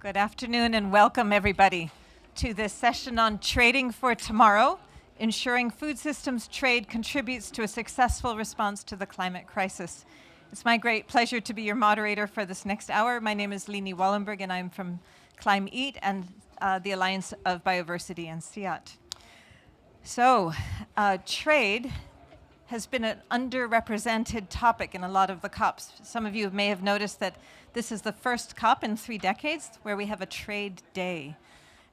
Good afternoon and welcome everybody to this session on Trading for Tomorrow, ensuring food systems trade contributes to a successful response to the climate crisis. It's my great pleasure to be your moderator for this next hour. My name is Leni Wallenberg and I'm from Climate and the Alliance of Bioversity and CIAT. So, trade has been an underrepresented topic in a lot of the COPs. Some of you may have noticed that this is the first COP in 3 decades where we have a trade day.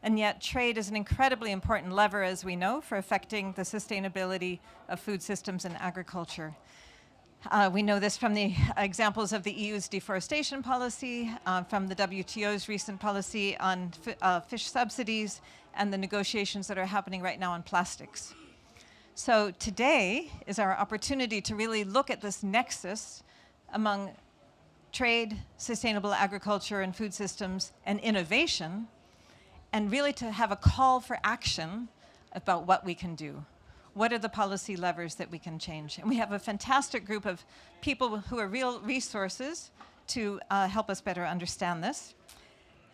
And yet trade is an incredibly important lever, as we know, for affecting the sustainability of food systems and agriculture. We know this from the examples of the EU's deforestation policy, from the WTO's recent policy on fish subsidies, and the negotiations that are happening right now on plastics. So today is our opportunity to really look at this nexus among trade, sustainable agriculture and food systems, and innovation, and really to have a call for action about what we can do. What are the policy levers that we can change? And we have a fantastic group of people who are real resources to help us better understand this.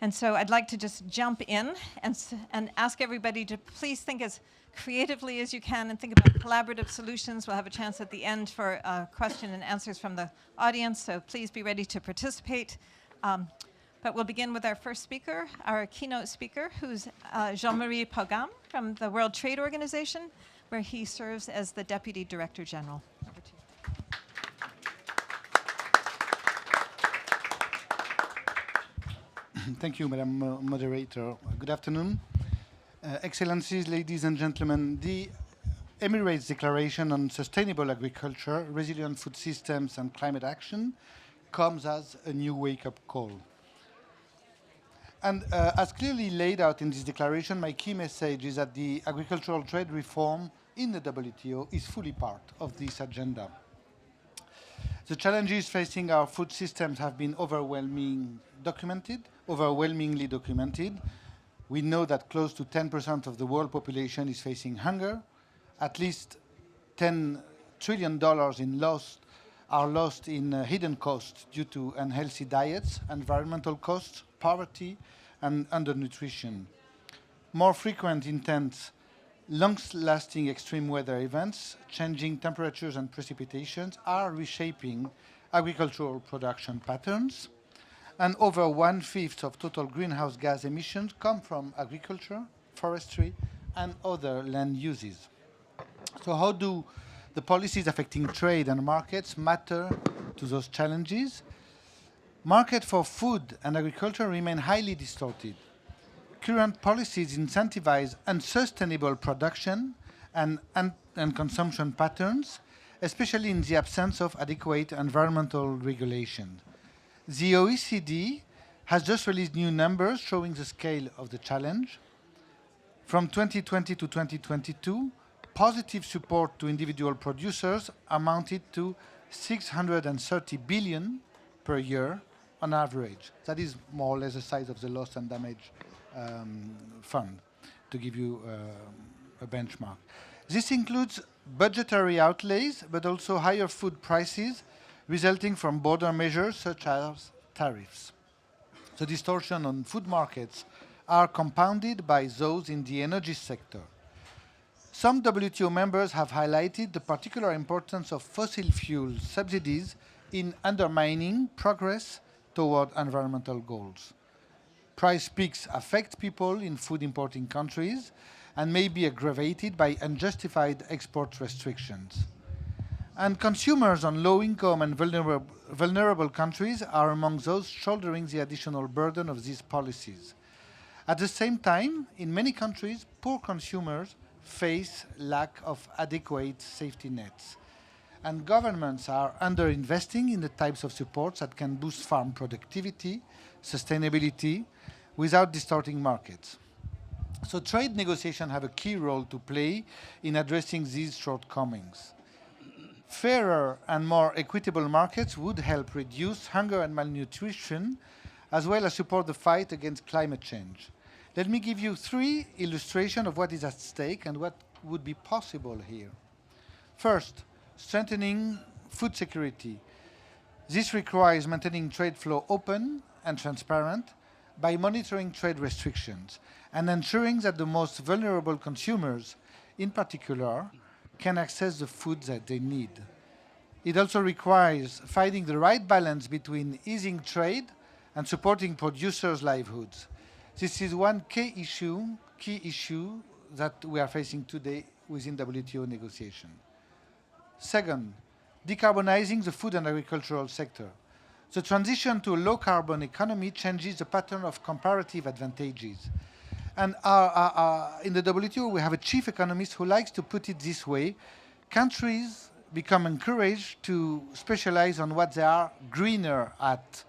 And so I'd like to just jump in and ask everybody to please think as creatively as you can and think about collaborative solutions. We'll have a chance at the end for question and answers from the audience, so please be ready to participate. But we'll begin with our first speaker, our keynote speaker, who's Jean-Marie Pogam from the World Trade Organization, where he serves as the Deputy Director General. Over to you. Thank you, Madam Moderator. Good afternoon. Excellencies, ladies and gentlemen, the Emirates Declaration on Sustainable Agriculture, Resilient Food Systems and Climate Action comes as a new wake-up call. And as clearly laid out in this declaration, my key message is that the agricultural trade reform in the WTO is fully part of this agenda. The challenges facing our food systems have been overwhelmingly documented. We know that close to 10% of the world population is facing hunger. At least $10 trillion are lost in hidden costs due to unhealthy diets, environmental costs, poverty, and undernutrition. More frequent, intense, long-lasting extreme weather events, changing temperatures and precipitations are reshaping agricultural production patterns. And over 1/5 of total greenhouse gas emissions come from agriculture, forestry, and other land uses. So how do the policies affecting trade and markets matter to those challenges? Markets for food and agriculture remain highly distorted. Current policies incentivize unsustainable production and consumption patterns, especially in the absence of adequate environmental regulation. The OECD has just released new numbers showing the scale of the challenge. From 2020 to 2022, positive support to individual producers amounted to 630 billion per year on average. That is more or less the size of the loss and damage fund, to give you a benchmark. This includes budgetary outlays, but also higher food prices resulting from border measures such as tariffs. The distortion on food markets are compounded by those in the energy sector. Some WTO members have highlighted the particular importance of fossil fuel subsidies in undermining progress toward environmental goals. Price peaks affect people in food importing countries and may be aggravated by unjustified export restrictions. And consumers on low-income and vulnerable countries are among those shouldering the additional burden of these policies. At the same time, in many countries, poor consumers face lack of adequate safety nets. And governments are underinvesting in the types of supports that can boost farm productivity, sustainability, without distorting markets. So trade negotiations have a key role to play in addressing these shortcomings. Fairer and more equitable markets would help reduce hunger and malnutrition, as well as support the fight against climate change. Let me give you 3 illustrations of what is at stake and what would be possible here. First, strengthening food security. This requires maintaining trade flow open and transparent, by monitoring trade restrictions and ensuring that the most vulnerable consumers, in particular, can access the food that they need. It also requires finding the right balance between easing trade and supporting producers' livelihoods. This is one key issue that we are facing today within WTO negotiation. Second, decarbonizing the food and agricultural sector. The transition to a low-carbon economy changes the pattern of comparative advantages. And in the WTO, we have a chief economist who likes to put it this way: countries become encouraged to specialize on what they are greener at.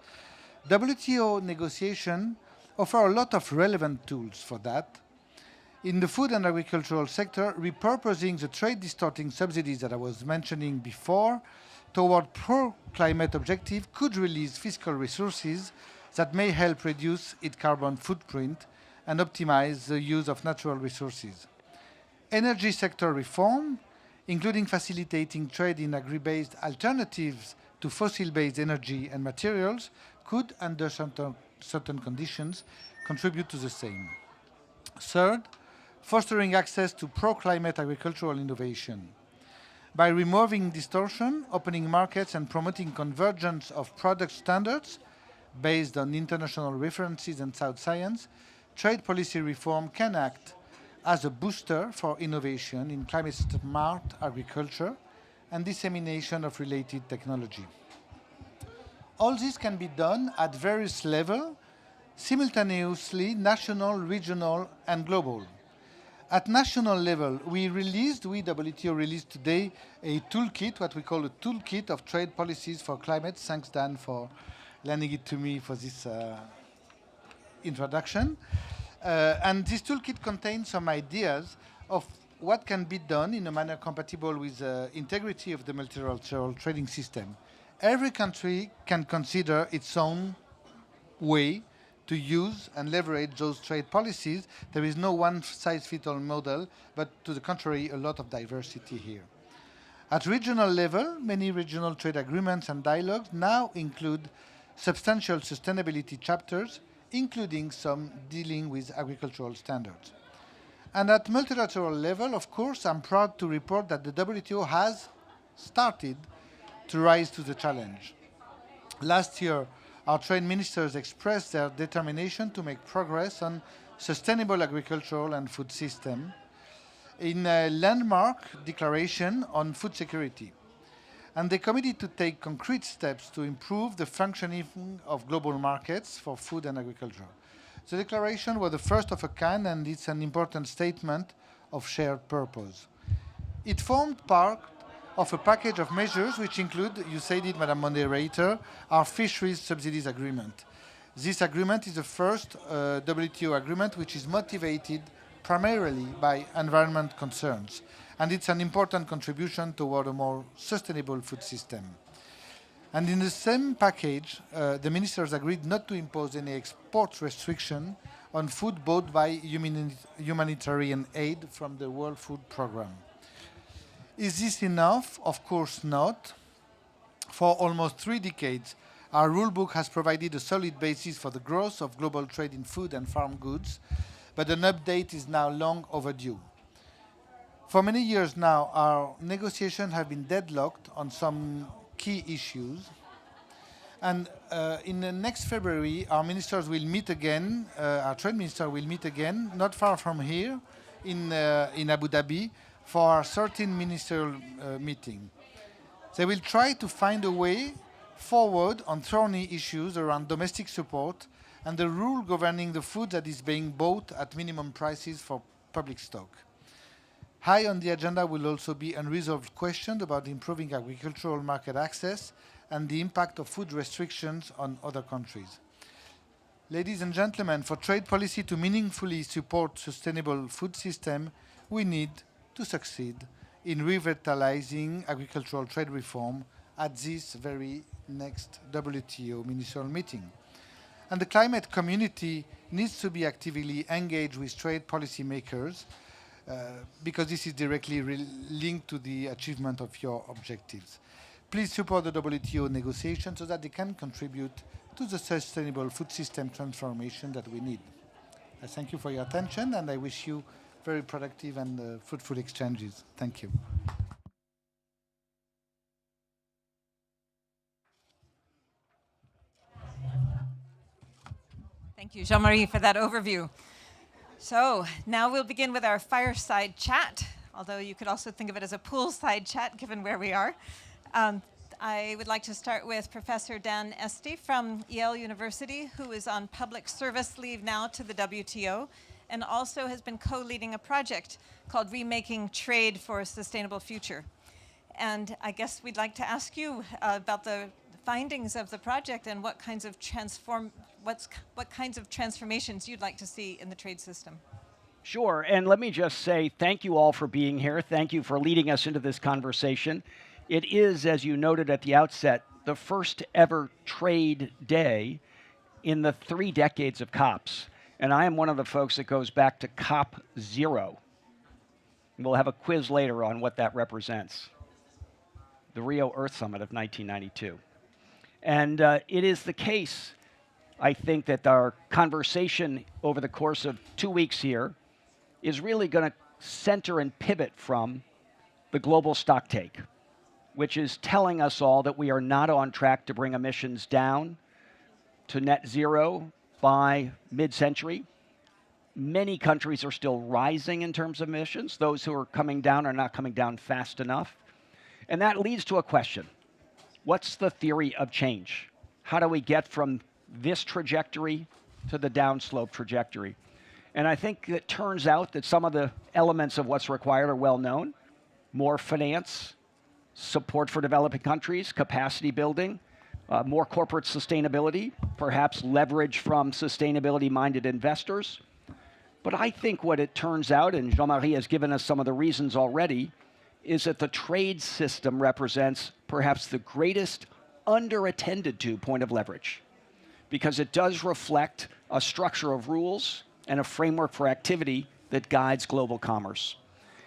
WTO negotiation offer a lot of relevant tools for that. In the food and agricultural sector, repurposing the trade-distorting subsidies that I was mentioning before toward pro-climate objective could release fiscal resources that may help reduce its carbon footprint and optimize the use of natural resources. Energy sector reform, including facilitating trade in agri-based alternatives to fossil-based energy and materials, could, under certain conditions, contribute to the same. Third, fostering access to pro-climate agricultural innovation. By removing distortion, opening markets, and promoting convergence of product standards based on international references and sound science, trade policy reform can act as a booster for innovation in climate-smart agriculture and dissemination of related technology. All this can be done at various levels, simultaneously national, regional, and global. At national level, WTO released today a toolkit, what we call a toolkit of trade policies for climate. Thanks, Dan, for lending it to me for this introduction. And this toolkit contains some ideas of what can be done in a manner compatible with the integrity of the multilateral trading system. Every country can consider its own way to use and leverage those trade policies. There is no one-size-fits-all model, but to the contrary, a lot of diversity here. At regional level, many regional trade agreements and dialogues now include substantial sustainability chapters, including some dealing with agricultural standards. And at multilateral level, of course, I'm proud to report that the WTO has started to rise to the challenge. Last year, our trade ministers expressed their determination to make progress on sustainable agricultural and food system in a landmark declaration on food security. And they committed to take concrete steps to improve the functioning of global markets for food and agriculture. The declaration was the first of a kind, and it's an important statement of shared purpose. It formed part of a package of measures which include, you said it, Madam Moderator, our fisheries subsidies agreement. This agreement is the first WTO agreement which is motivated primarily by environment concerns, and it's an important contribution toward a more sustainable food system. And in the same package, the ministers agreed not to impose any export restriction on food bought by humanitarian aid from the World Food Programme. Is this enough? Of course not. For almost 3 decades, our rulebook has provided a solid basis for the growth of global trade in food and farm goods, but an update is now long overdue. For many years now, our negotiations have been deadlocked on some key issues. And in the next February, our ministers will meet again, our trade minister will meet again, not far from here, in Abu Dhabi, for our 13th ministerial meeting. They will try to find a way forward on thorny issues around domestic support and the rule governing the food that is being bought at minimum prices for public stock. High on the agenda will also be unresolved questions about improving agricultural market access and the impact of food restrictions on other countries. Ladies and gentlemen, for trade policy to meaningfully support sustainable food system, we need to succeed in revitalizing agricultural trade reform at this very next WTO ministerial meeting. And the climate community needs to be actively engaged with trade policy makers because this is directly linked to the achievement of your objectives. Please support the WTO negotiation so that they can contribute to the sustainable food system transformation that we need. I thank you for your attention, and I wish you very productive and fruitful exchanges. Thank you. Thank you, Jean-Marie, for that overview. So now we'll begin with our fireside chat, although you could also think of it as a poolside chat, given where we are. I would like to start with Professor Dan Esty from Yale University, who is on public service leave now to the WTO, and also has been co-leading a project called Remaking Trade for a Sustainable Future. And I guess we'd like to ask you about the findings of the project and what kinds of transformations you'd like to see in the trade system. Sure, and let me just say thank you all for being here. Thank you for leading us into this conversation. It is, as you noted at the outset, the first ever trade day in the 3 decades of COPs. And I am one of the folks that goes back to COP 0. We'll have a quiz later on what that represents. The Rio Earth Summit of 1992. And it is the case, I think, that our conversation over the course of 2 weeks here is really going to center and pivot from the global stocktake, which is telling us all that we are not on track to bring emissions down to net zero by mid-century. Many countries are still rising in terms of emissions. Those who are coming down are not coming down fast enough. And that leads to a question. What's the theory of change? How do we get from this trajectory to the downslope trajectory? And I think it turns out that some of the elements of what's required are well known. More finance, support for developing countries, capacity building, more corporate sustainability, perhaps leverage from sustainability-minded investors. But I think what it turns out, and Jean-Marie has given us some of the reasons already, is that the trade system represents perhaps the greatest under-attended to point of leverage, because it does reflect a structure of rules and a framework for activity that guides global commerce.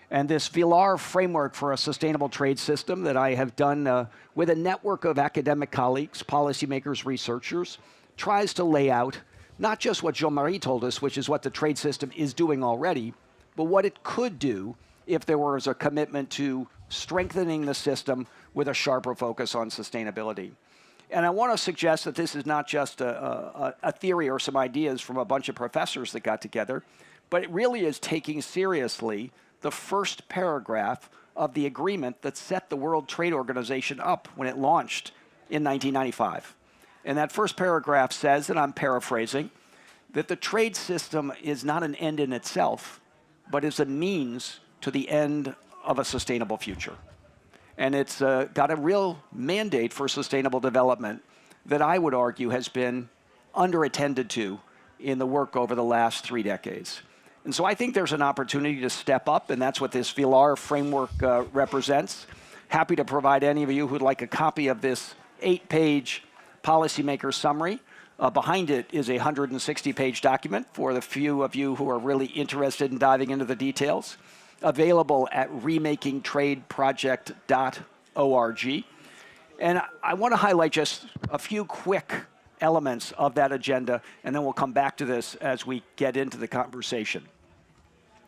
And this VILAR framework for a sustainable trade system that I have done with a network of academic colleagues, policymakers, researchers, tries to lay out not just what Jean-Marie told us, which is what the trade system is doing already, but what it could do if there was a commitment to strengthening the system with a sharper focus on sustainability. And I want to suggest that this is not just a theory or some ideas from a bunch of professors that got together, but it really is taking seriously the first paragraph of the agreement that set the World Trade Organization up when it launched in 1995. And that first paragraph says, and I'm paraphrasing, that the trade system is not an end in itself, but is a means to the end of a sustainable future. And it's got a real mandate for sustainable development that I would argue has been under-attended to in the work over the last 3 decades. And so I think there's an opportunity to step up, and that's what this VILAR framework represents. Happy to provide any of you who'd like a copy of this 8-page policymaker summary. Behind it is a 160-page document for the few of you who are really interested in diving into the details, available at remakingtradeproject.org. And I want to highlight just a few quick elements of that agenda, and then we'll come back to this as we get into the conversation.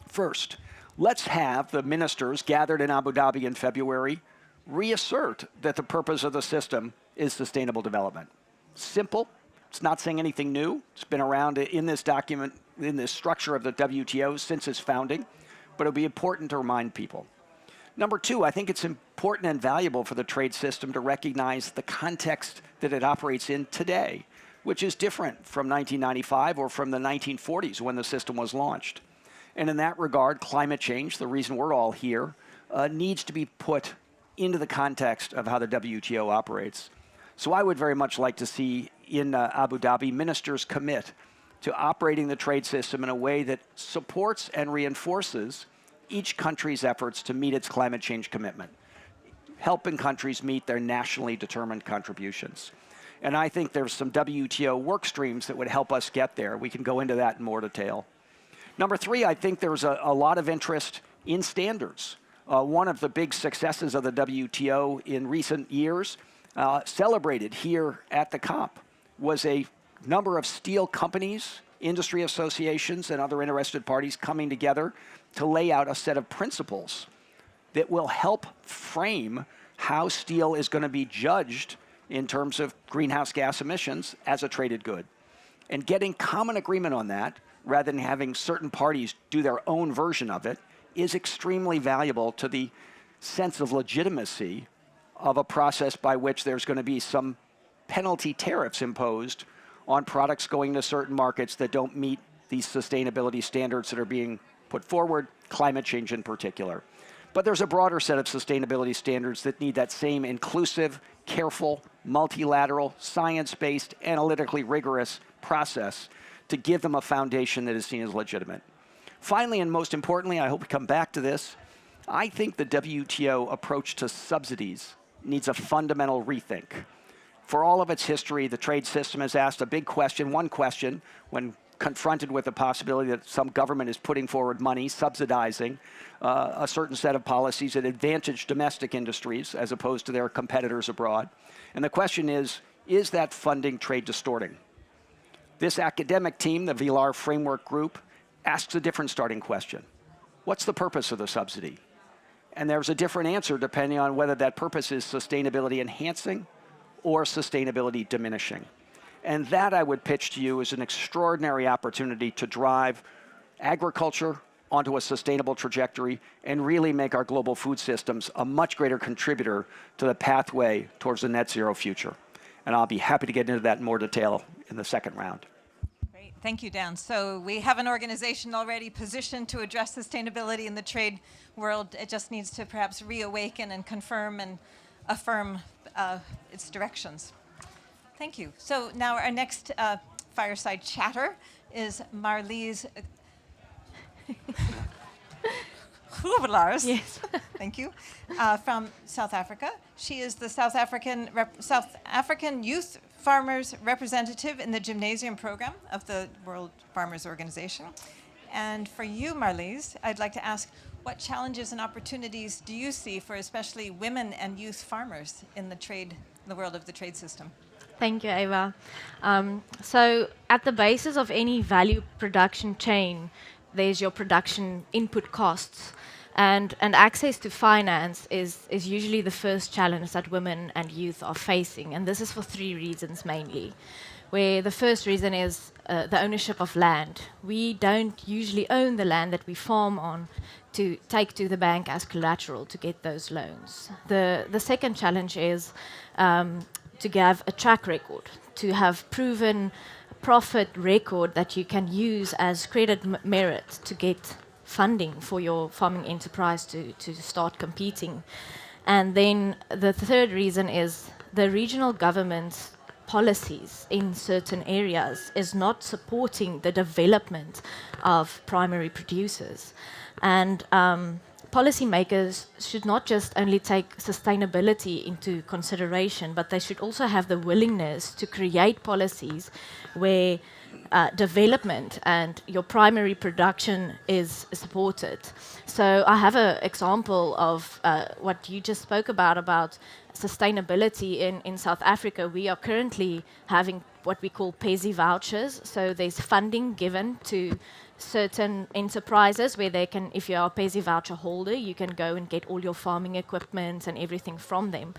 First, let's have the ministers gathered in Abu Dhabi in February reassert that the purpose of the system is sustainable development. Simple. It's not saying anything new. It's been around in this document, in this structure of the WTO since its founding, but it'll be important to remind people. Number 2, I think it's important and valuable for the trade system to recognize the context that it operates in today, which is different from 1995 or from the 1940s when the system was launched. And in that regard, climate change, the reason we're all here, needs to be put into the context of how the WTO operates. So I would very much like to see in Abu Dhabi ministers commit to operating the trade system in a way that supports and reinforces each country's efforts to meet its climate change commitment, helping countries meet their nationally determined contributions. And I think there's some WTO work streams that would help us get there. We can go into that in more detail. Number 3, I think there's a lot of interest in standards. one of the big successes of the WTO in recent years, celebrated here at the COP, was a number of steel companies, industry associations, and other interested parties coming together to lay out a set of principles that will help frame how steel is going to be judged in terms of greenhouse gas emissions as a traded good. And getting common agreement on that, rather than having certain parties do their own version of it, is extremely valuable to the sense of legitimacy of a process by which there's going to be some penalty tariffs imposed on products going to certain markets that don't meet these sustainability standards that are being put forward, climate change in particular. But there's a broader set of sustainability standards that need that same inclusive, careful, multilateral, science-based, analytically rigorous process to give them a foundation that is seen as legitimate. Finally, and most importantly, I hope we come back to this, I think the WTO approach to subsidies needs a fundamental rethink. For all of its history, the trade system has asked a big question, one question, when confronted with the possibility that some government is putting forward money, subsidizing a certain set of policies that advantage domestic industries as opposed to their competitors abroad. And the question is that funding trade distorting? This academic team, the VLAR Framework Group, asks a different starting question. What's the purpose of the subsidy? And there's a different answer depending on whether that purpose is sustainability enhancing or sustainability diminishing. And that I would pitch to you as an extraordinary opportunity to drive agriculture onto a sustainable trajectory and really make our global food systems a much greater contributor to the pathway towards a net zero future. And I'll be happy to get into that in more detail in the second round. Great, thank you, Dan. So we have an organization already positioned to address sustainability in the trade world. It just needs to perhaps reawaken and confirm and affirm its directions. Thank you. So now our next fireside chatter is Marlies Grubelaars. Yes. Thank you. From South Africa. She is the South African Youth Farmers Representative in the Gymnasium Program of the World Farmers Organization. And for you, Marlies, I'd like to ask, what challenges and opportunities do you see for especially women and youth farmers in the world of the trade system? Thank you, Ava. So at the basis of any value production chain, there's your production input costs. And access to finance is usually the first challenge that women and youth are facing. And this is for three reasons mainly. Where the first reason is the ownership of land. We don't usually own the land that we farm on to take to the bank as collateral to get those loans. The second challenge is to have a track record, to have proven profit record that you can use as credit merit to get funding for your farming enterprise to start competing. And then the third reason is the regional government's policies in certain areas is not supporting the development of primary producers. And policymakers should not just only take sustainability into consideration, but they should also have the willingness to create policies where development and your primary production is supported. So I have an example of what you just spoke about sustainability in South Africa. We are currently having what we call PESI vouchers. So there's funding given to certain enterprises where they can, if you are a PESI voucher holder, you can go and get all your farming equipment and everything from them.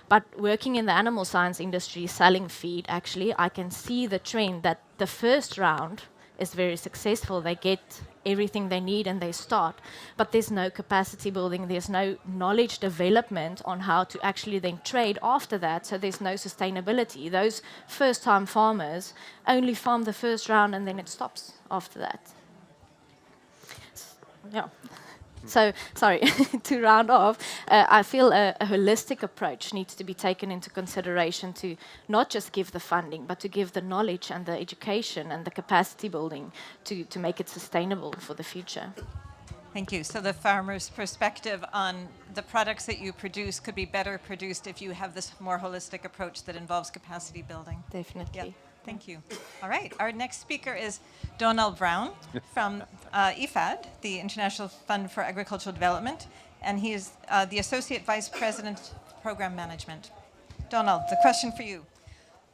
But working in the animal science industry, selling feed, actually, I can see the trend that the first round is very successful. They get everything they need and they start. But there's no capacity building, there's no knowledge development on how to actually then trade after that, so there's no sustainability. Those first-time farmers only farm the first round and then it stops after that. Yeah. So, sorry, to round off, I feel a holistic approach needs to be taken into consideration to not just give the funding, but to give the knowledge and the education and the capacity building to make it sustainable for the future. Thank you. So the farmer's perspective on the products that you produce could be better produced if you have this more holistic approach that involves capacity building. Definitely. Yeah. Thank you. All right. Our next speaker is Donald Brown from IFAD, the International Fund for Agricultural Development. and he is the Associate Vice President, Program Management. Donald, the question for you.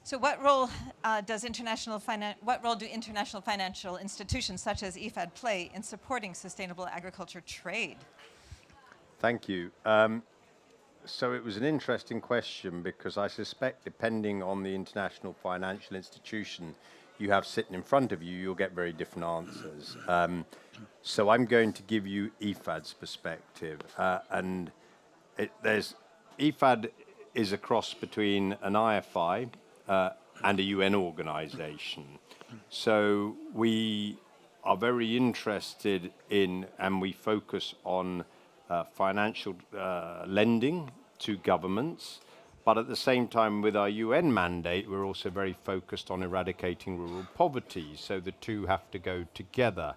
So what role do international financial institutions such as IFAD play in supporting sustainable agriculture trade? Thank you. So it was an interesting question because I suspect depending on the international financial institution you have sitting in front of you, you'll get very different answers. So I'm going to give you IFAD's perspective. IFAD is a cross between an IFI and a UN organization. So we are very interested in, and we focus on financial lending to governments, but at the same time with our UN mandate, we're also very focused on eradicating rural poverty, so the two have to go together.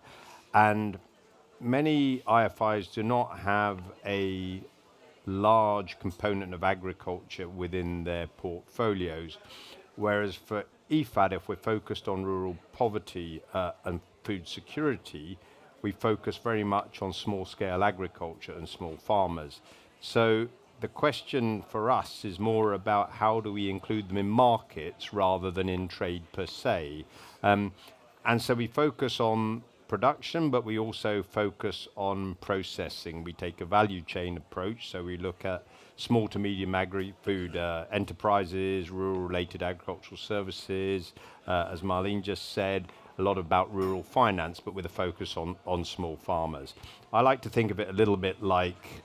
And many IFIs do not have a large component of agriculture within their portfolios, whereas for IFAD, if we're focused on rural poverty and food security, we focus very much on small-scale agriculture and small farmers. So the question for us is more about how do we include them in markets rather than in trade per se. And so we focus on production, but we also focus on processing. We take a value chain approach, so we look at small to medium agri-food enterprises, rural-related agricultural services, as Marlene just said, a lot about rural finance, but with a focus on small farmers. I like to think of it a little bit like,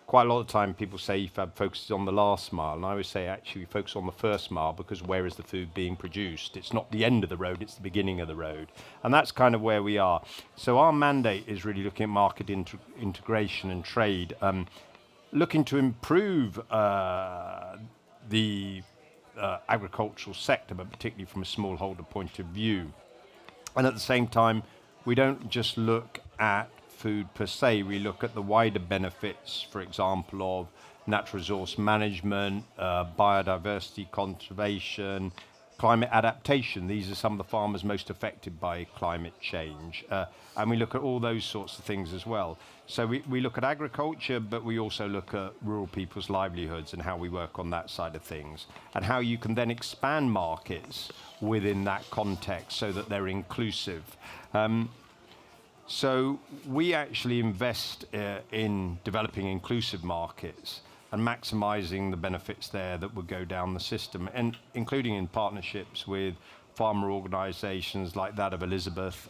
quite a lot of time people say IFAD focuses on the last mile, and I always say actually we focus on the first mile because where is the food being produced? It's not the end of the road, it's the beginning of the road. And that's kind of where we are. So our mandate is really looking at market integration and trade, looking to improve the agricultural sector, but particularly from a smallholder point of view. And at the same time, we don't just look at food per se, we look at the wider benefits, for example, of natural resource management, biodiversity conservation, climate adaptation. These are some of the farmers most affected by climate change. And we look at all those sorts of things as well. So we look at agriculture, but we also look at rural people's livelihoods and how we work on that side of things, and how you can then expand markets within that context so that they're inclusive. So we actually invest in developing inclusive markets and maximizing the benefits there that would go down the system, and including in partnerships with farmer organizations like that of Elizabeth,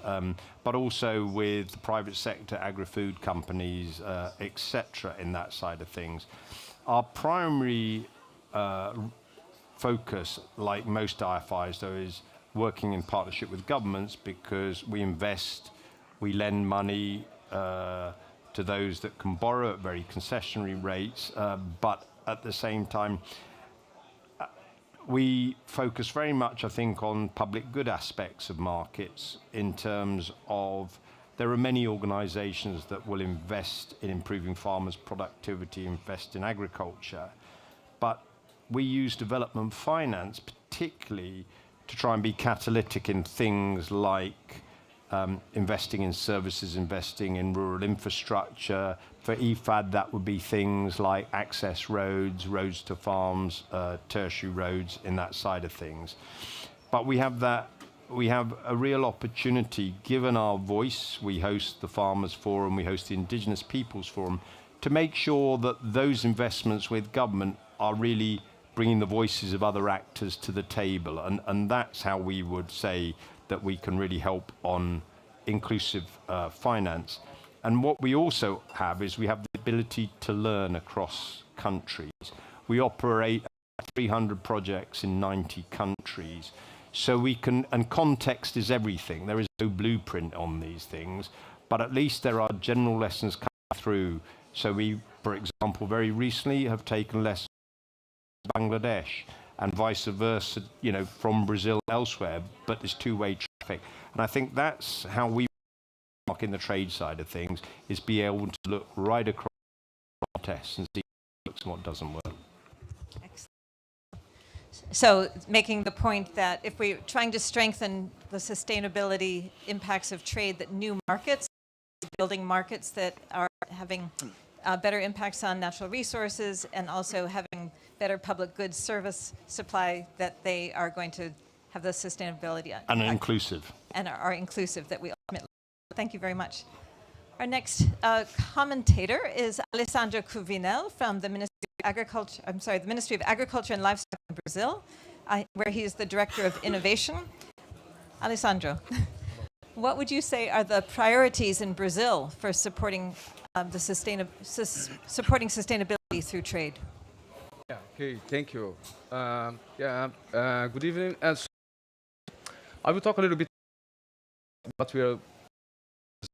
but also with the private sector, agri-food companies, etc. in that side of things. Our primary focus, like most IFIs, though, is working in partnership with governments because we lend money to those that can borrow at very concessionary rates, but at the same time, we focus very much, I think, on public good aspects of markets in terms of there are many organizations that will invest in improving farmers' productivity, invest in agriculture, but we use development finance particularly to try and be catalytic in things like investing in services, investing in rural infrastructure. For IFAD, that would be things like access roads, roads to farms, tertiary roads in that side of things. But we have a real opportunity, given our voice, we host the Farmers Forum, we host the Indigenous Peoples Forum, to make sure that those investments with government are really bringing the voices of other actors to the table. And that's how we would say that we can really help on inclusive finance. And what we also have is we have the ability to learn across countries. We operate 300 projects in 90 countries. So we can, and context is everything. There is no blueprint on these things, but at least there are general lessons coming through. So we, for example, very recently have taken lessons from Bangladesh and vice versa, from Brazil elsewhere, but there's two-way traffic. And I think that's how we work in the trade side of things, is be able to look right across tests and see what works and what doesn't work. Excellent. So making the point that if we're trying to strengthen the sustainability impacts of trade, that new markets, building markets that are having better impacts on natural resources, and also having better public goods service supply, that they are going to have the sustainability and inclusive. And are inclusive, that we ultimately. Thank you very much. Our next commentator is Alessandro Cruvinel from the Ministry of Agriculture. I'm sorry, the Ministry of Agriculture and Livestock in Brazil, where he is the Director of Innovation. Alessandro, what would you say are the priorities in Brazil for supporting supporting sustainability through trade? Yeah, okay, thank you. Good evening. So I will talk a little bit about what we are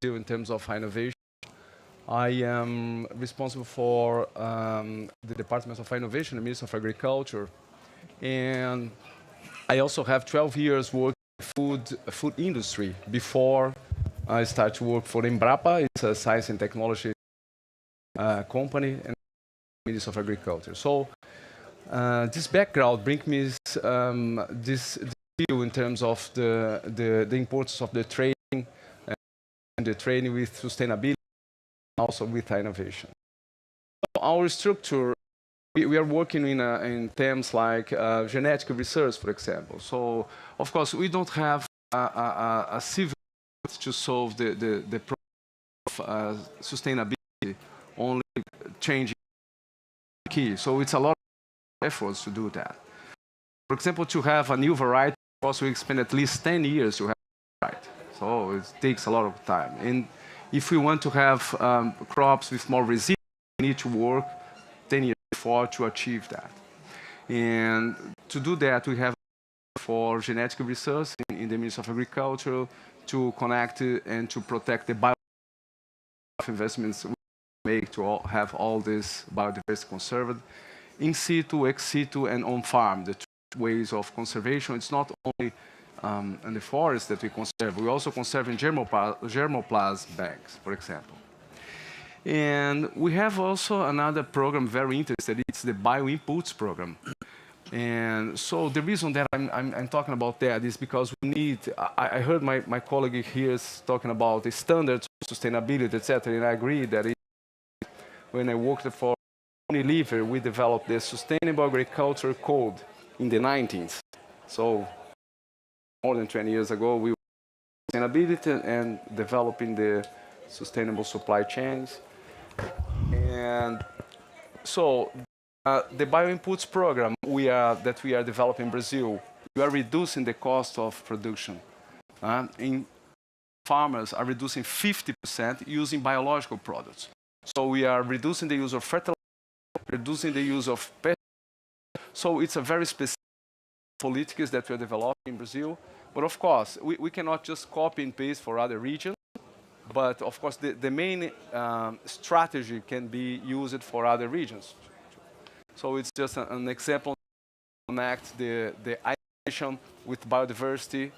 doing in terms of innovation. I am responsible for the Department of Innovation, the Ministry of Agriculture, and I also have 12 years working in the food industry before I started to work for Embrapa. It's a science and technology company, and Ministry of Agriculture. So this background brings me this view in terms of the importance of the trading and the trading with sustainability, also with innovation. So our structure, we are working in terms like genetic research, for example. So of course we don't have a civil to solve the problem of sustainability, only changing the key. So it's a lot of efforts to do that. For example, to have a new variety, of course we spend at least 10 years to have a variety. So it takes a lot of time. And if we want to have crops with more resilience, we need to work 10 years before to achieve that. And to do that, we have for genetic research in the Ministry of Agriculture to connect and to protect the biodiversity investments we make to have all this biodiversity conserved in situ, ex situ, and on farm. The two ways of conservation. It's not only in the forest that we conserve. We also conserve in germoplasm banks, for example. And we have also another program very interesting. It's the Bioinputs program. And so the reason that I'm talking about that is because we need, I heard my colleague here is talking about the standards of sustainability, etc. And I agree that when I worked for Unilever, we developed the Sustainable Agriculture Code in the 19th. So more than 20 years ago, we were sustainability and developing the sustainable supply chains. And so the Bioinputs program that we are developing in Brazil, we are reducing the cost of production. Farmers are reducing 50% using biological products. So we are reducing the use of fertilizer, reducing the use of pesticides. So it's a very specific politics that we are developing in Brazil. But of course, we cannot just copy and paste for other regions. But of course, the main strategy can be used for other regions. So it's just an example to connect the innovation with biodiversity,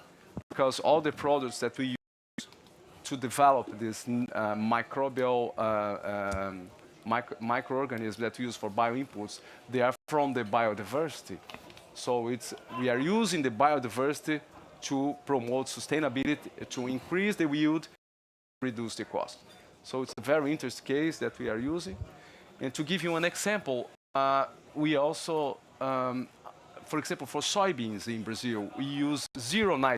because all the products that we use to develop this microbial microorganisms that we use for bioinputs, they are from the biodiversity. So we are using the biodiversity to promote sustainability, to increase the yield, reduce the cost. So it's a very interesting case that we are using. And to give you an example, we also, for example, for soybeans in Brazil, we use zero nitrogen.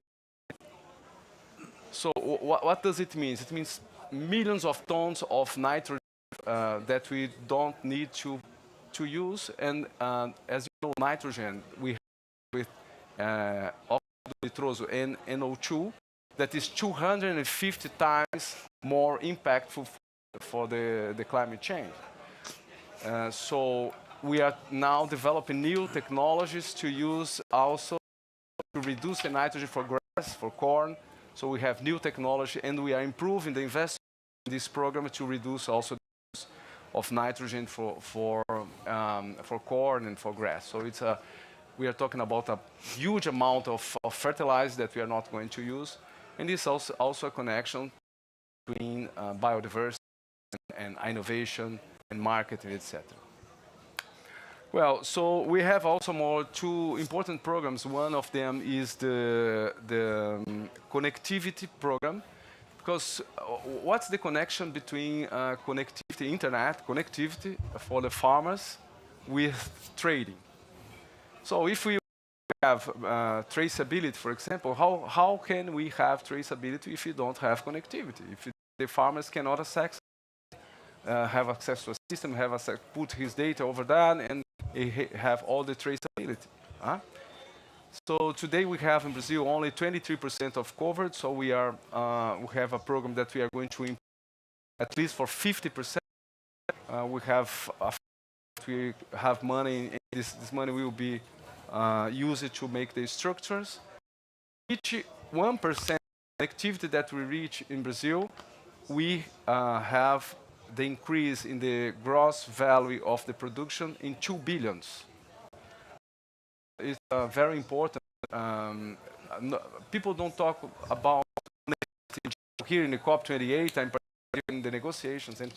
So what does it mean? It means millions of tons of nitrogen that we don't need to use. And as you know, nitrogen, we have with oxide nitroso and NO2, that is 250 times more impactful for the climate change. So we are now developing new technologies to use also to reduce the nitrogen for grass, for corn. So we have new technology, and we are improving the investment in this program to reduce also the use of nitrogen for corn and for grass. So we are talking about a huge amount of fertilizer that we are not going to use. And this is also a connection between biodiversity and innovation and marketing, etc. Well, so we have also two important programs. One of them is the connectivity program. because what's the connection between connectivity, internet connectivity for the farmers with trading? So if we have traceability, for example, how can we have traceability if you don't have connectivity? If the farmers cannot have access to a system, put his data over there, and have all the traceability. So today we have in Brazil only 23% of covered. So we have a program that we are going to improve at least for 50%. We have money, and this money will be used to make the structures. Each 1% activity that we reach in Brazil, we have the increase in the gross value of the production in 2 billions. It's very important. People don't talk about here in the COP28. I'm participating in the negotiations and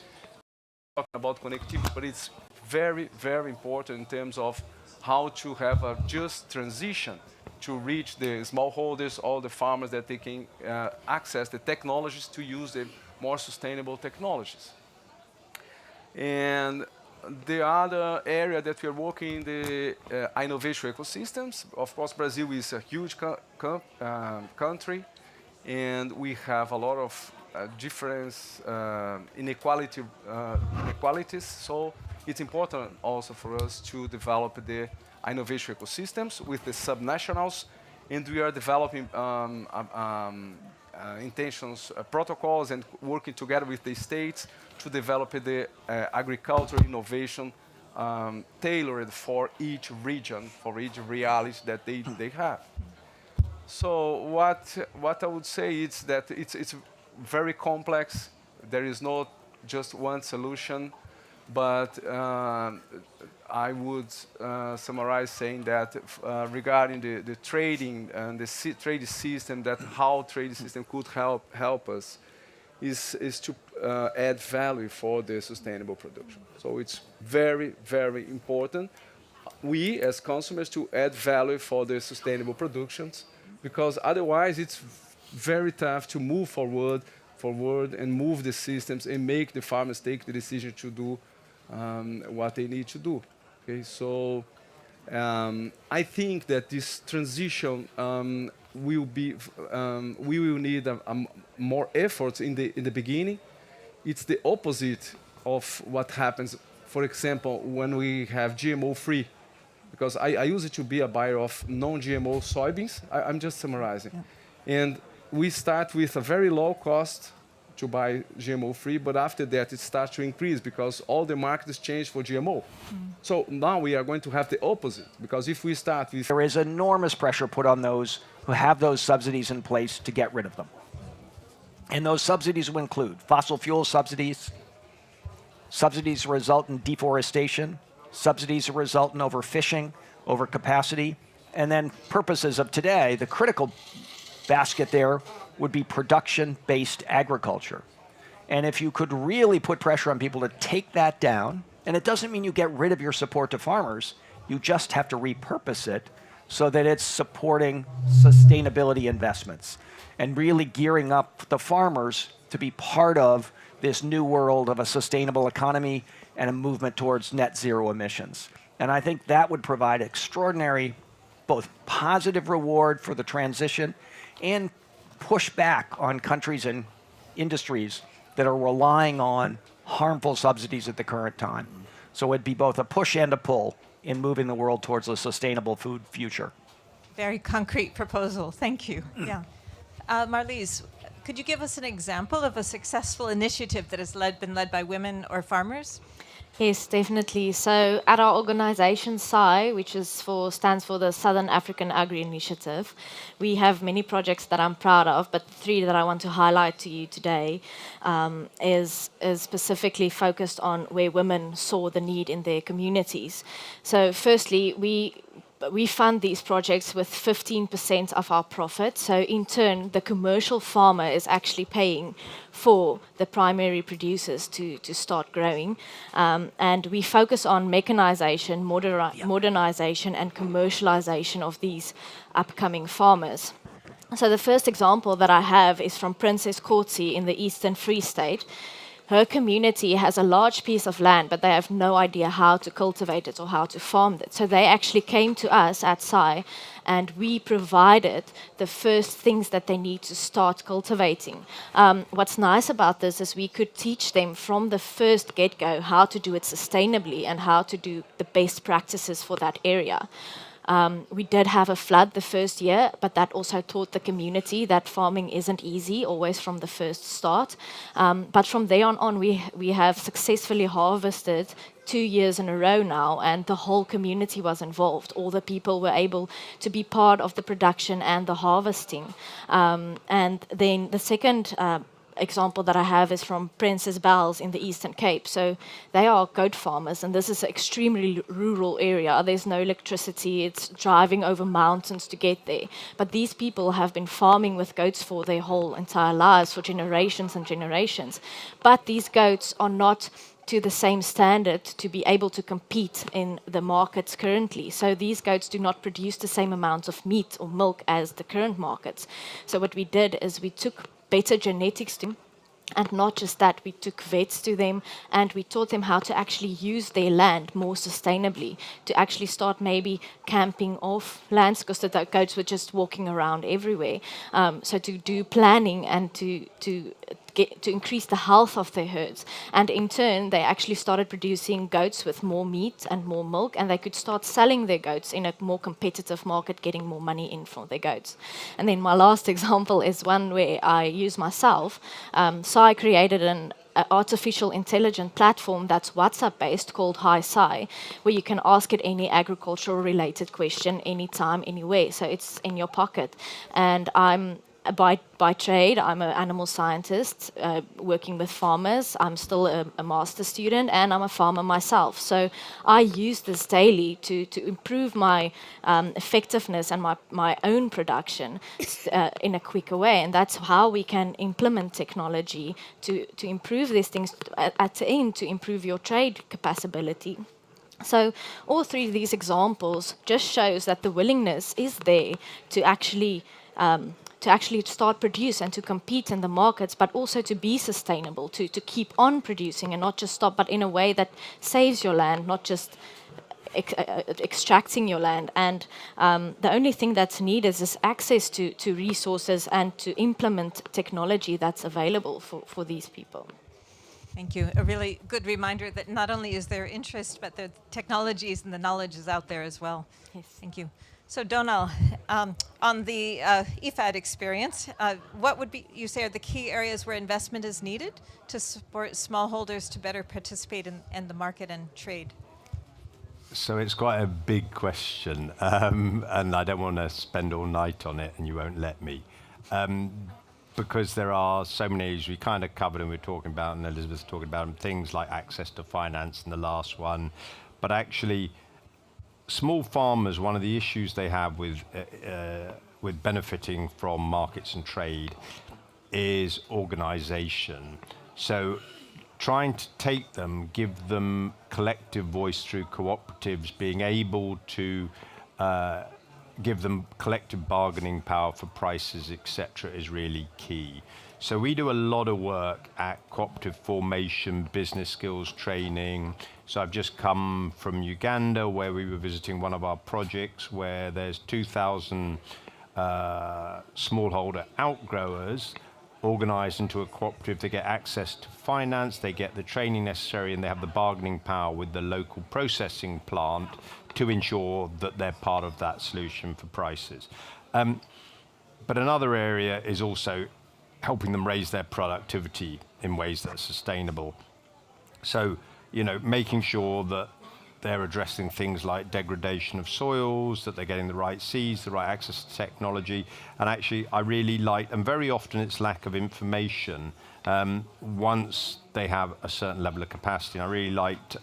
talking about connectivity, but it's very, very important in terms of how to have a just transition to reach the smallholders, all the farmers, that they can access the technologies to use the more sustainable technologies. And the other area that we are working in the innovation ecosystems. Of course, Brazil is a huge country, and we have a lot of difference inequalities. So it's important also for us to develop the innovation ecosystems with the subnationals, and we are developing protocols and working together with the states to develop the agricultural innovation tailored for each region, for each reality that they have. So what I would say is that it's very complex. There is not just one solution, but I would summarize saying that regarding the trading and the trade system, that how trade system could help us is to add value for the sustainable production. So it's very, very important, we as consumers, to add value for the sustainable productions, because otherwise it's very tough to move forward and move the systems and make the farmers take the decision to do what they need to do. Okay, so I think that this transition we will need more efforts in the beginning. It's the opposite of what happens, for example, when we have GMO-free. Because I used to be a buyer of non-GMO soybeans. I'm just summarizing. Yeah. And we start with a very low cost to buy GMO-free, but after that it starts to increase because all the markets change for GMO. So now we are going to have the opposite, because if we start with... There is enormous pressure put on those who have those subsidies in place to get rid of them. And those subsidies will include fossil fuel subsidies, subsidies that result in deforestation, subsidies that result in overfishing, overcapacity, and then purposes of today, the critical basket there would be production-based agriculture. And if you could really put pressure on people to take that down, and it doesn't mean you get rid of your support to farmers, you just have to repurpose it so that it's supporting sustainability investments and really gearing up the farmers to be part of this new world of a sustainable economy and a movement towards net zero emissions. And I think that would provide extraordinary, both positive reward for the transition and push back on countries and industries that are relying on harmful subsidies at the current time. So it'd be both a push and a pull in moving the world towards a sustainable food future. Very concrete proposal. Thank you. Yeah. Marlies, could you give us an example of a successful initiative that has been led by women or farmers? Yes, definitely. So at our organization, SAI, which stands for the Southern African Agri Initiative, we have many projects that I'm proud of, but the three that I want to highlight to you today is specifically focused on where women saw the need in their communities. So firstly, we fund these projects with 15% of our profit. So in turn, the commercial farmer is actually paying for the primary producers to start growing. And we focus on mechanization, modernization, and commercialization of these upcoming farmers. So the first example that I have is from Princess Courtesy in the Eastern Free State. Her community has a large piece of land, but they have no idea how to cultivate it or how to farm it. So they actually came to us at SAI, and we provided the first things that they need to start cultivating. What's nice about this is we could teach them from the first get-go how to do it sustainably and how to do the best practices for that area. We did have a flood the first year, but that also taught the community that farming isn't easy, always from the first start. But from there on, we have successfully harvested 2 years in a row now, and the whole community was involved. All the people were able to be part of the production and the harvesting. And then the second example that I have is from Princess Bells in the Eastern Cape. So they are goat farmers, and this is an extremely rural area. There's no electricity. It's driving over mountains to get there. But these people have been farming with goats for their whole entire lives, for generations and generations. But these goats are not to the same standard to be able to compete in the markets currently. So these goats do not produce the same amount of meat or milk as the current markets. So what we did is we took better genetics to them, and not just that, we took vets to them and we taught them how to actually use their land more sustainably, to actually start maybe camping off lands, because the goats were just walking around everywhere. So to do planning and to increase the health of their herds. And in turn, they actually started producing goats with more meat and more milk, and they could start selling their goats in a more competitive market, getting more money in for their goats. And then my last example is one where I use myself. So I created an artificial intelligence platform that's WhatsApp-based called HiSci, where you can ask it any agricultural-related question anytime, anywhere. So it's in your pocket. And I'm by trade, I'm an animal scientist working with farmers. I'm still a master student, and I'm a farmer myself. So I use this daily to improve my effectiveness and my own production in a quicker way. And that's how we can implement technology to improve these things at the end, to improve your trade capacity. So all three of these examples just shows that the willingness is there to actually start produce and to compete in the markets, but also to be sustainable, to keep on producing and not just stop, but in a way that saves your land, not just extracting your land. And the only thing that's needed is access to resources and to implement technology that's available for these people. Thank you. A really good reminder that not only is there interest, but the technologies and the knowledge is out there as well. Yes. Thank you. So Donal, on the IFAD experience, what would be, you say, are the key areas where investment is needed to support smallholders to better participate in the market and trade? So it's quite a big question, and I don't want to spend all night on it, and you won't let me. Because there are so many areas we kind of covered and we're talking about, and Elizabeth's talking about things like access to finance in the last one. But actually, small farmers, one of the issues they have with benefiting from markets and trade is organization. So trying to take them, give them collective voice through cooperatives, being able to give them collective bargaining power for prices, etc., is really key. So we do a lot of work at cooperative formation, business skills training. So I've just come from Uganda, where we were visiting one of our projects where there's 2,000 smallholder outgrowers organized into a cooperative. They get access to finance, they get the training necessary, and they have the bargaining power with the local processing plant to ensure that they're part of that solution for prices. But another area is also helping them raise their productivity in ways that are sustainable. So, you know, making sure that they're addressing things like degradation of soils, that they're getting the right seeds, the right access to technology. And actually, I really like, and very often it's lack of information once they have a certain level of capacity. And I really liked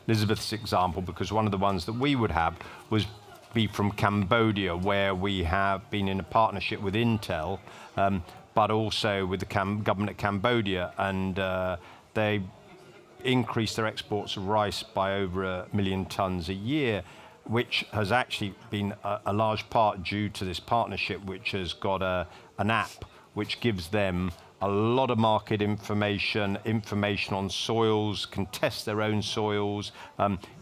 Elizabeth's example, because one of the ones that we would have was be from Cambodia, where we have been in a partnership with Intel, but also with the government of Cambodia, and they increased their exports of rice by over 1 million tons a year. which has actually been a large part due to this partnership, which has got an app which gives them a lot of market information on soils, can test their own soils,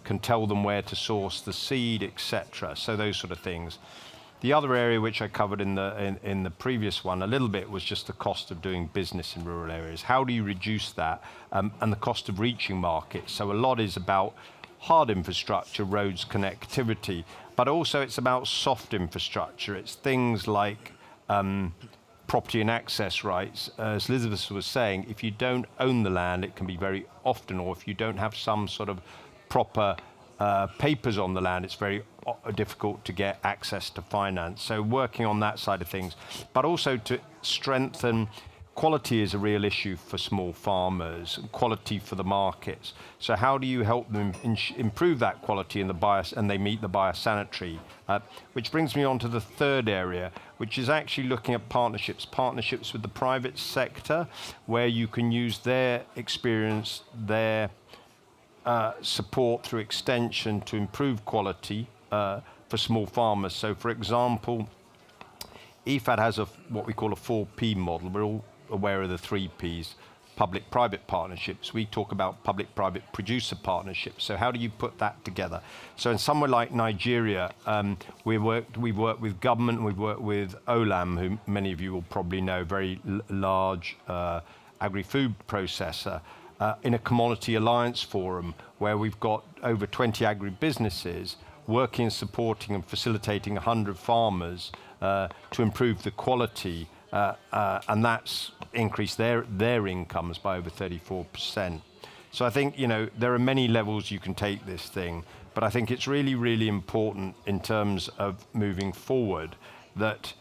can tell them where to source the seed, etc. So those sort of things. The other area which I covered in the previous one a little bit was just the cost of doing business in rural areas. How do you reduce that and the cost of reaching markets? So a lot is about hard infrastructure, roads, connectivity, but also it's about soft infrastructure. It's things like property and access rights. As Elizabeth was saying, if you don't own the land, it can be very often, or if you don't have some sort of proper papers on the land, it's very difficult to get access to finance. So working on that side of things, but also to strengthen quality is a real issue for small farmers, quality for the markets. So how do you help them improve that quality and they meet the biosanitary? Which brings me on to the third area, which is actually looking at partnerships with the private sector, where you can use their experience, their support through extension to improve quality for small farmers. So for example, IFAD has what we call a 4P model. We're all aware of the 3 Ps, public-private partnerships. We talk about public-private producer partnerships. So how do you put that together? So in somewhere like Nigeria, we've worked with government, we've worked with Olam, who many of you will probably know, very large agri-food processor, in a commodity alliance forum where we've got over 20 agri-businesses working, supporting and facilitating 100 farmers to improve the quality, and that's increased their incomes by over 34%. So I think, there are many levels you can take this thing, but I think it's really, really important in terms of moving forward that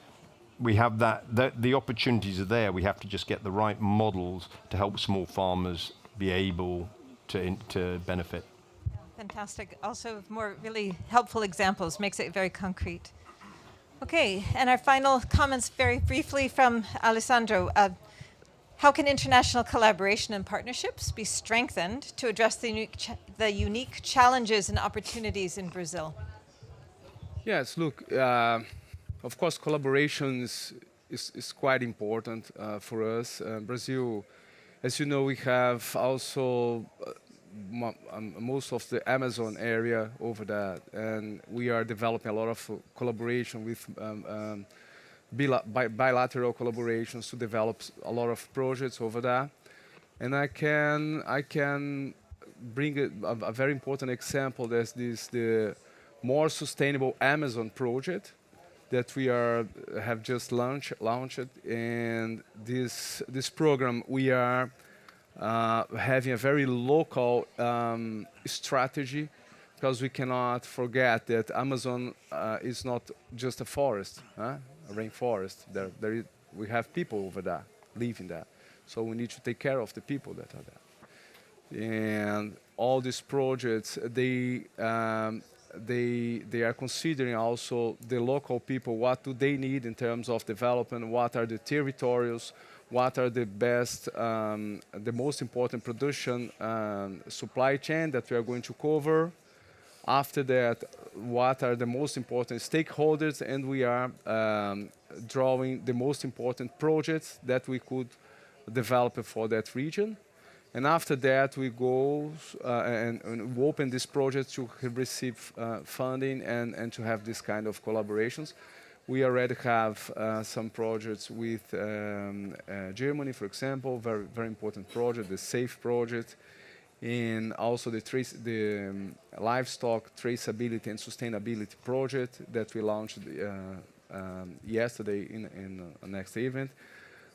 we have that the opportunities are there. We have to just get the right models to help small farmers be able to benefit. Fantastic. Also, more really helpful examples makes it very concrete. Okay, and our final comments very briefly from Alessandro. How can international collaboration and partnerships be strengthened to address the unique challenges and opportunities in Brazil? Yes, look, of course, collaboration is quite important for us. Brazil, as you know, we have also most of the Amazon area over that, and we are developing a lot of collaboration with bilateral collaborations to develop a lot of projects over there. And I can bring a very important example. There's the More Sustainable Amazon project that we have just launched, and this program we are having a very local strategy, because we cannot forget that Amazon is not just a forest, a rainforest. We have people over there, living there. So we need to take care of the people that are there. And all these projects, they are considering also the local people, what do they need in terms of development, what are the territorials, what are the best, the most important production supply chain that we are going to cover. After that, what are the most important stakeholders, and we are drawing the most important projects that we could develop for that region. And after that, we go and we open this project to receive funding and to have this kind of collaborations. We already have some projects with Germany, for example, very, very important project, the SAFE project, and also the livestock traceability and sustainability project that we launched yesterday in a next event.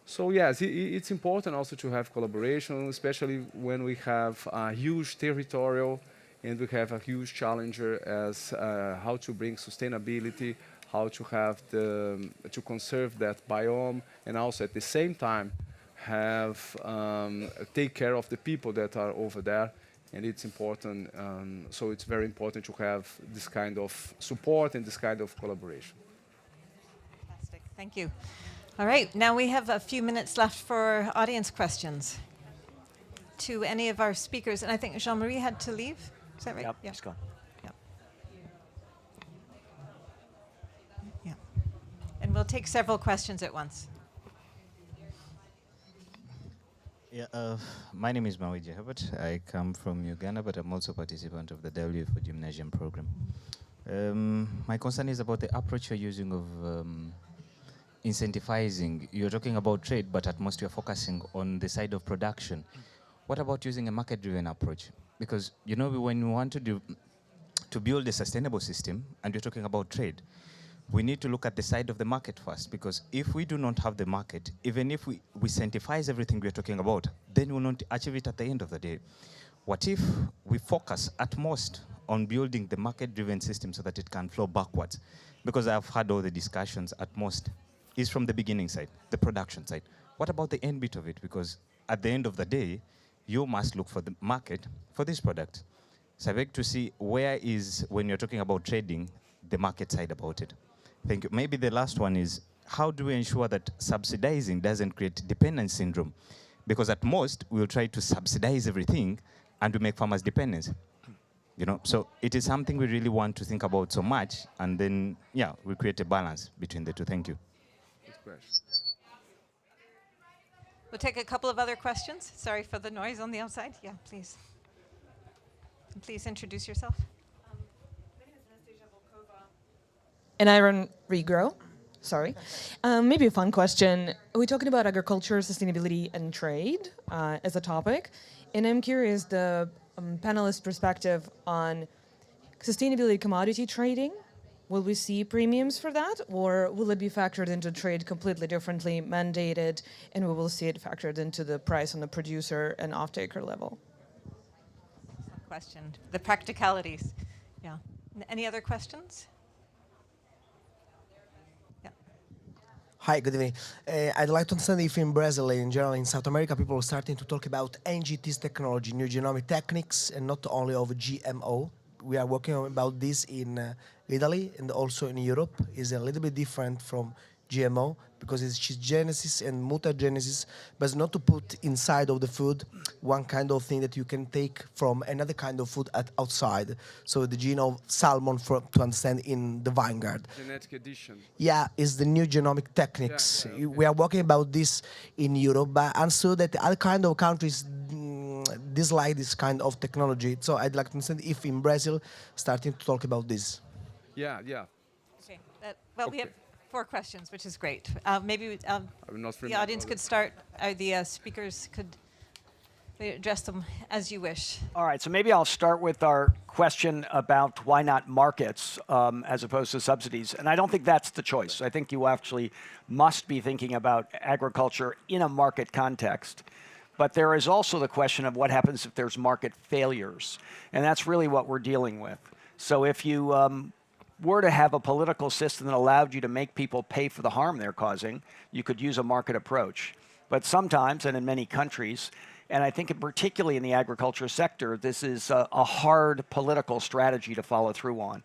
So yes, it's important also to have collaboration, especially when we have a huge territorial and we have a huge challenger as how to bring sustainability, how to have to conserve that biome, and also at the same time have take care of the people that are over there. And it's important, so it's very important to have this kind of support and this kind of collaboration. Fantastic, thank you. All right, now we have a few minutes left for audience questions to any of our speakers. And I think Jean-Marie had to leave, is that right? Yep, he's gone. Yep. take several questions at once. Yeah, my name is Mawiji Herbert. I come from Uganda, but I'm also a participant of the WF Gymnasium program. My concern is about the approach you're using of incentivizing. You're talking about trade, but at most you're focusing on the side of production. What about using a market-driven approach? Because, you know, when we want to build a sustainable system, and you're talking about trade, we need to look at the side of the market first, because if we do not have the market, even if we incentivize everything we're talking about, then we'll not achieve it at the end of the day. What if we focus at most on building the market-driven system so that it can flow backwards? Because I've had all the discussions at most is from the beginning side, the production side. What about the end bit of it? Because at the end of the day, you must look for the market for this product. So I beg to see where is, when you're talking about trading, the market side about it. Thank you. Maybe the last one is, how do we ensure that subsidizing doesn't create dependence syndrome? Because at most, we'll try to subsidize everything and we make farmers dependent. You know, so it is something we really want to think about so much, and then, yeah, we create a balance between the two. Thank you. We'll take a couple of other questions. Sorry for the noise on the outside. Yeah, please. Please introduce yourself. And I run Regrow. Sorry. Maybe a fun question. We're talking about agriculture, sustainability, and trade as a topic. And I'm curious the panelist perspective on sustainability commodity trading. Will we see premiums for that? Or will it be factored into trade completely differently, mandated, and we will see it factored into the price on the producer and off-taker level? Question. The practicalities. Yeah. Any other questions? Hi, good evening. I'd like to understand if in Brazil, in general, in South America, people are starting to talk about NGT's technology, new genomic techniques, and not only of GMO. We are working about this in Italy and also in Europe. Is a little bit different from GMO because it's genesis and mutagenesis, but not to put inside of the food one kind of thing that you can take from another kind of food outside. So the gene of salmon, to understand, in the Vanguard. Genetic addition. Yeah, it's the new genomic techniques. Yeah, okay. We are working about this in Europe, but I understood that other kind of countries dislike this kind of technology. So I'd like to understand if in Brazil starting to talk about this. Yeah. Okay. Well, we have 4 questions, which is great. Maybe not the audience could start, the speakers could address them as you wish. All right, so maybe I'll start with our question about why not markets as opposed to subsidies. And I don't think that's the choice. I think you actually must be thinking about agriculture in a market context. But there is also the question of what happens if there's market failures. And that's really what we're dealing with. So if you were to have a political system that allowed you to make people pay for the harm they're causing, you could use a market approach. But sometimes, and in many countries, and I think particularly in the agriculture sector, this is a hard political strategy to follow through on.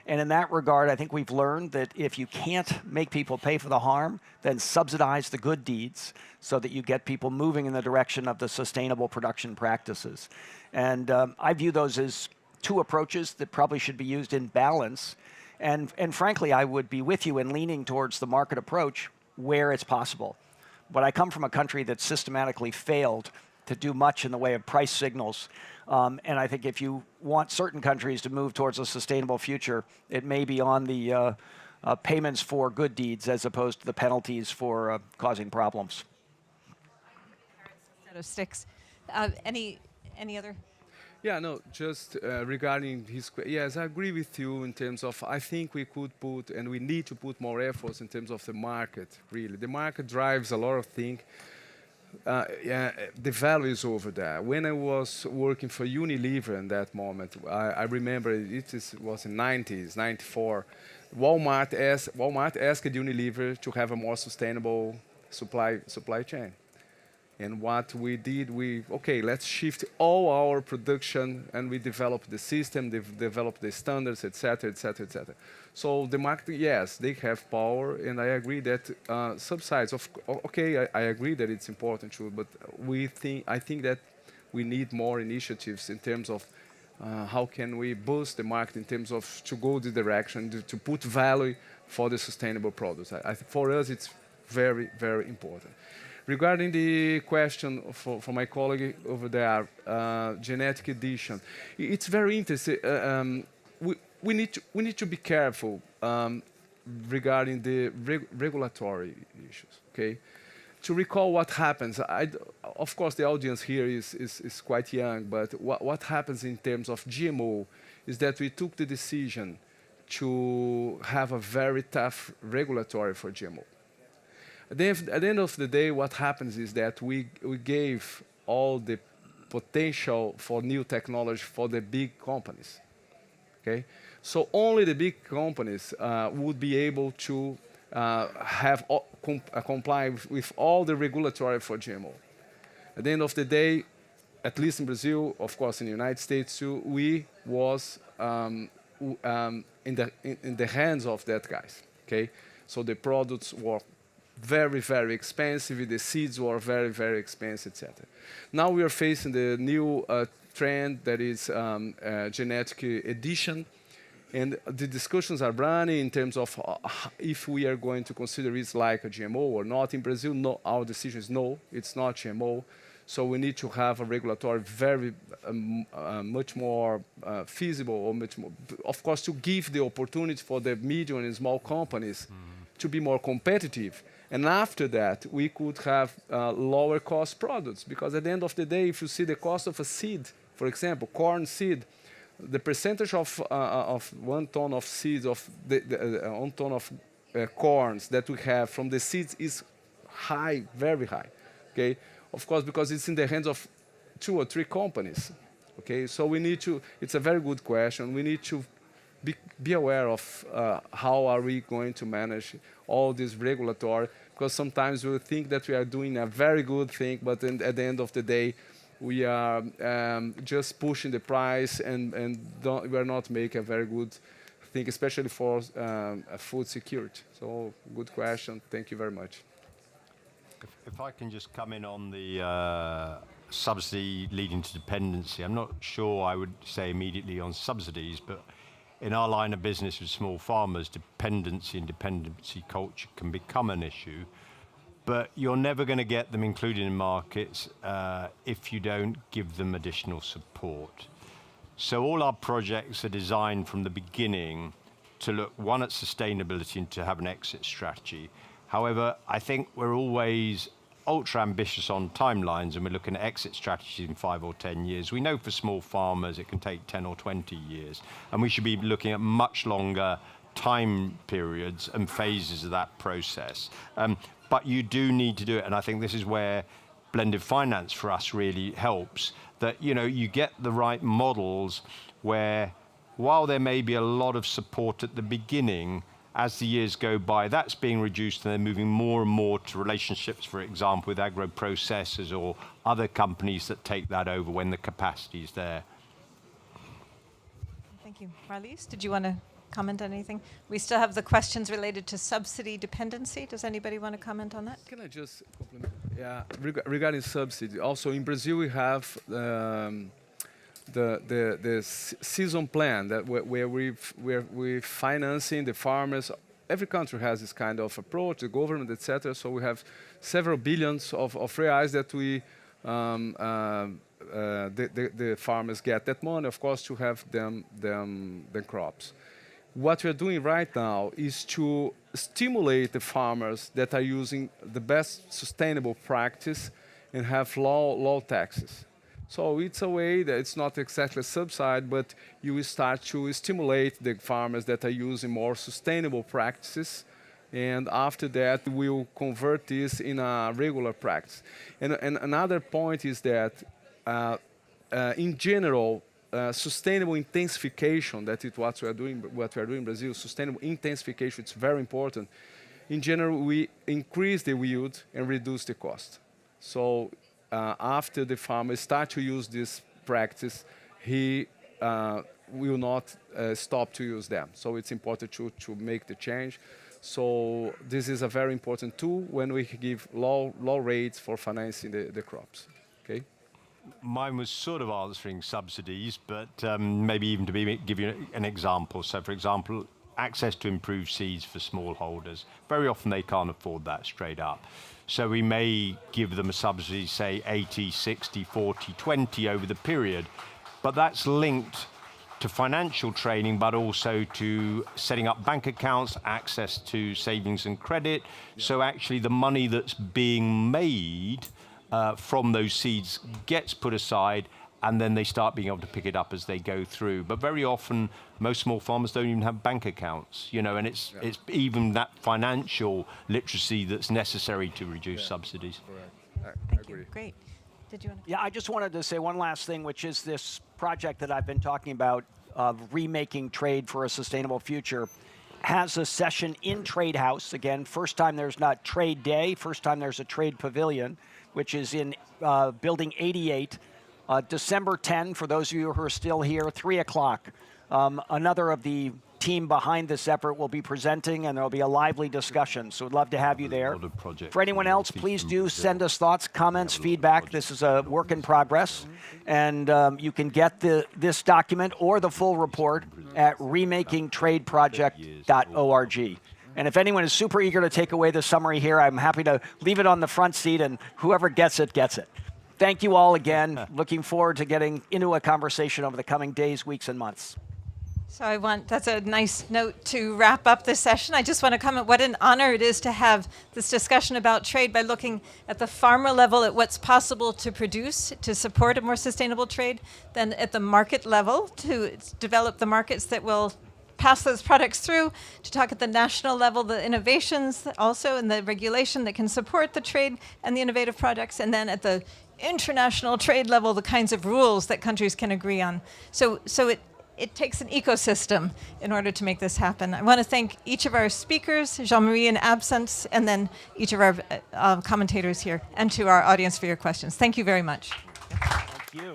And in that regard, I think we've learned that if you can't make people pay for the harm, then subsidize the good deeds so that you get people moving in the direction of the sustainable production practices. And I view those as 2 approaches that probably should be used in balance. And frankly, I would be with you in leaning towards the market approach where it's possible. But I come from a country that systematically failed to do much in the way of price signals. And I think if you want certain countries to move towards a sustainable future, it may be on the payments for good deeds as opposed to the penalties for causing problems. Out of sticks. Any other? Yeah, no, just regarding his question, yes, I agree with you in terms of, I think we could put, and we need to put more efforts in terms of the market, really. The market drives a lot of things. The value is over there. When I was working for Unilever in that moment, I remember was in 90s, 94, Walmart asked Unilever to have a more sustainable supply chain. And what we did, okay, let's shift all our production, and we developed the system, developed the standards, et cetera, et cetera, et cetera. So the market, yes, they have power, and I agree that subsides, okay, I agree that it's important too, but I think that we need more initiatives in terms of how can we boost the market in terms of to go the direction, to put value for the sustainable products. I think for us, it's very, very important. Regarding the question for my colleague over there, genetic edition, it's very interesting. We need to be careful regarding the regulatory issues. Okay, to recall what happens. Of course, the audience here is quite young, but what happens in terms of GMO is that we took the decision to have a very tough regulatory for GMO. At the end of the day, what happens is that we gave all the potential for new technology for the big companies. Okay, so only the big companies would be able to comply with all the regulatory for GMO. At the end of the day, at least in Brazil, of course in the United States too, we was in the hands of that guys. Okay, so the products were very, very expensive. The seeds were very, very expensive, etc. Now we are facing the new trend that is genetic edition. And the discussions are running in terms of if we are going to consider it like a GMO or not. In Brazil, no, our decision is no, it's not GMO. So we need to have a regulatory very much more feasible, or much more, of course, to give the opportunity for the medium and small companies to be more competitive. And after that, we could have lower cost products. Because at the end of the day, if you see the cost of a seed, for example, corn seed, the percentage of 1 ton of seeds, of 1 ton of corns that we have from the seeds is high, very high. Okay, of course, because it's in the hands of 2 or 3 companies. Okay, so we need to. It's a very good question. We need to be aware of how are we going to manage all this regulatory. Because sometimes we think that we are doing a very good thing, but then at the end of the day, we are just pushing the price and we are not making a very good thing, especially for food security. So, good question. Thank you very much. If I can just come in on the subsidy leading to dependency, I'm not sure I would say immediately on subsidies, but in our line of business with small farmers, dependency and dependency culture can become an issue. But you're never going to get them included in markets if you don't give them additional support. So all our projects are designed from the beginning to look, one, at sustainability and to have an exit strategy. However, I think we're always ultra ambitious on timelines, and we're looking at exit strategies in 5 or 10 years. We know for small farmers it can take 10 or 20 years, and we should be looking at much longer time periods and phases of that process. But you do need to do it, and I think this is where blended finance for us really helps, that you get the right models where, while there may be a lot of support at the beginning, as the years go by, that's being reduced and they're moving more and more to relationships, for example, with agro-processors or other companies that take that over when the capacity is there. Thank you. Marlies, did you want to comment on anything? We still have the questions related to subsidy dependency. Does anybody want to comment on that? Can I just compliment? Yeah, regarding subsidy, also in Brazil we have the season plan that where we're financing the farmers. Every country has this kind of approach, the government, etc. So we have several billions of reais that we the farmers get that money, of course, to have the crops. What we're doing right now is to stimulate the farmers that are using the best sustainable practice and have low taxes. So it's a way that it's not exactly a subsidy, but you will start to stimulate the farmers that are using more sustainable practices, and after that we'll convert this in a regular practice. And another point is that in general, sustainable intensification, that is what we are doing in Brazil, sustainable intensification, it's very important. In general, we increase the yield and reduce the cost. So after the farmer starts to use this practice, he will not stop to use them. So it's important to make the change. So this is a very important tool when we give low rates for financing the crops. Okay. mine was sort of answering subsidies, but maybe even to give you an example. So, for example, access to improved seeds for smallholders. Very often they can't afford that straight up. So we may give them a subsidy, say 80, 60, 40, 20 over the period, but that's linked to financial training, but also to setting up bank accounts, access to savings and credit. So actually the money that's being made from those seeds gets put aside, and then they start being able to pick it up as they go through. But very often, most small farmers don't even have bank accounts, you know, and it's even that financial literacy that's necessary to reduce subsidies. Thank you. Great. Did you want to? Yeah, I just wanted to say one last thing, which is this project that I've been talking about of remaking trade for a sustainable future has a session in Trade House. Again, first time there's not Trade Day, first time there's a Trade Pavilion, which is in Building 88. December 10, for those of you who are still here, 3 o'clock. Another of the team behind this effort will be presenting, and there will be a lively discussion. So we'd love to have you there. For anyone else, please do send us thoughts, comments, feedback. This is a work in progress. And you can get this document or the full report at remakingtradeproject.org. And if anyone is super eager to take away the summary here, I'm happy to leave it on the front seat, and whoever gets it, gets it. Thank you all again. Looking forward to getting into a conversation over the coming days, weeks, and months. So that's a nice note to wrap up this session. I just want to comment what an honor it is to have this discussion about trade by looking at the farmer level at what's possible to produce to support a more sustainable trade, then at the market level to develop the markets that will pass those products through, to talk at the national level, the innovations also and the regulation that can support the trade and the innovative products, and then at the international trade level, the kinds of rules that countries can agree on. So it takes an ecosystem in order to make this happen. I want to thank each of our speakers, Jean-Marie in absence, and then each of our commentators here, and to our audience for your questions. Thank you very much. Thank you.